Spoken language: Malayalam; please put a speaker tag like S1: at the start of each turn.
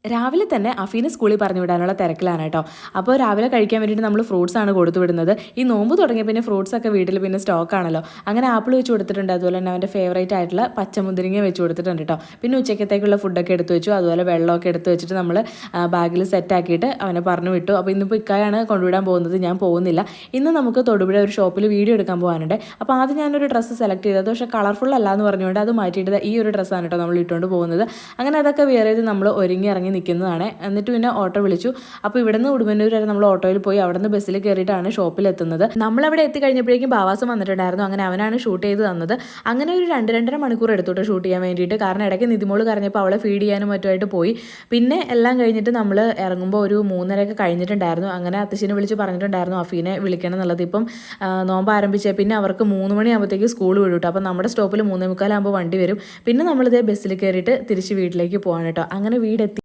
S1: രാവിലെ തന്നെ അഫീനെ സ്കൂളിൽ പറഞ്ഞു വിടാനുള്ള തിരക്കിലാണ് കേട്ടോ. അപ്പോൾ രാവിലെ കഴിക്കാൻ വേണ്ടിയിട്ട് നമ്മൾ ഫ്രൂട്ട്സ് ആണ് കൊടുത്തു വിടുന്നത്. ഈ നോമ്പ് തുടങ്ങിയ പിന്നെ ഫ്രൂട്ട്സ് ഒക്കെ വീട്ടിൽ പിന്നെ സ്റ്റോക്ക് ആണല്ലോ. അങ്ങനെ ആപ്പിൾ വെച്ച് കൊടുത്തിട്ടുണ്ട്. അതുപോലെ തന്നെ അവൻ്റെ ഫേവറേറ്റ് ആയിട്ടുള്ള പച്ചമുന്തിരിങ്ങ വെച്ച് കൊടുത്തിട്ടുണ്ട് കേട്ടോ. പിന്നെ ഉച്ചക്കത്തേക്കുള്ള ഫുഡൊക്കെ എടുത്ത് വെച്ചു. അതുപോലെ വെള്ളമൊക്കെ എടുത്ത് വെച്ചിട്ട് നമ്മൾ ബാഗിൽ സെറ്റ് ആക്കിയിട്ട് അവനെ പറഞ്ഞു വിട്ടു. അപ്പോൾ ഇന്നിപ്പോൾ ഇക്കായാണ് കൊണ്ടുവിടാൻ പോകുന്നത്, ഞാൻ പോകുന്നില്ല. ഇന്ന് നമുക്ക് തൊടുപുഴ ഒരു ഷോപ്പിൽ വീഡിയോ എടുക്കാൻ പോകാനുണ്ട്. അപ്പോൾ ആദ്യം ഞാനൊരു ഡ്രസ്സ് സെലക്ട് ചെയ്തത്, പക്ഷേ കളർഫുൾ അല്ല എന്ന് പറഞ്ഞുകൊണ്ട് അത് മാറ്റിയിട്ട് ഈ ഒരു ഡ്രസ്സാണ് കേട്ടോ നമ്മൾ ഇട്ടുകൊണ്ട് പോകുന്നത്. അങ്ങനെ അതൊക്കെ വെയർ ചെയ്ത് നമ്മൾ ഒരുങ്ങി ഇറങ്ങി നിൽക്കുന്നതാണ്. എന്നിട്ട് പിന്നെ ഓട്ടോ വിളിച്ചു. അപ്പോൾ ഇവിടുന്ന് ഉടുമ്പന്നൂർ വരെ നമ്മൾ ഓട്ടോയിൽ പോയി അവിടുന്ന് ബസ്സിൽ കയറിയിട്ടാണ് ഷോപ്പിൽ എത്തുന്നത്. നമ്മളവിടെ എത്തിക്കഴിഞ്ഞപ്പോഴേക്കും ബാവാസം വന്നിട്ടുണ്ടായിരുന്നു. അങ്ങനെ അവനാണ് ഷൂട്ട് ചെയ്ത് തന്നത്. അങ്ങനെ ഒരു 2-2.5 മണിക്കൂർ എടുത്തോട്ട് ഷൂട്ട് ചെയ്യാൻ വേണ്ടിയിട്ട്. കാരണം ഇടയ്ക്ക് നിതിമോള് കരഞ്ഞപ്പോൾ അവളെ ഫീഡ് ചെയ്യാനും മറ്റുമായിട്ട് പോയി. പിന്നെ എല്ലാം കഴിഞ്ഞിട്ട് നമ്മൾ ഇറങ്ങുമ്പോൾ ഒരു 3:30 കഴിഞ്ഞിട്ടുണ്ടായിരുന്നു. അങ്ങനെ അത്തശ്ശിനെ വിളിച്ച് പറഞ്ഞിട്ടുണ്ടായിരുന്നു അഫീനെ വിളിക്കണം എന്നുള്ളത്. ഇപ്പം നോമ്പ് ആരംഭിച്ചേ പിന്നെ അവർക്ക് 3 മണിയാകുമ്പോഴത്തേക്ക് സ്കൂൾ വിടും. അപ്പോൾ നമ്മുടെ സ്റ്റോപ്പിൽ 3:45 ആകുമ്പോൾ വണ്ടി വരും. പിന്നെ നമ്മളിതേ ബസ്സിൽ കയറിയിട്ട് തിരിച്ച് വീട്ടിലേക്ക് പോകാൻ കേട്ടോ. അങ്ങനെ വീടെത്തി.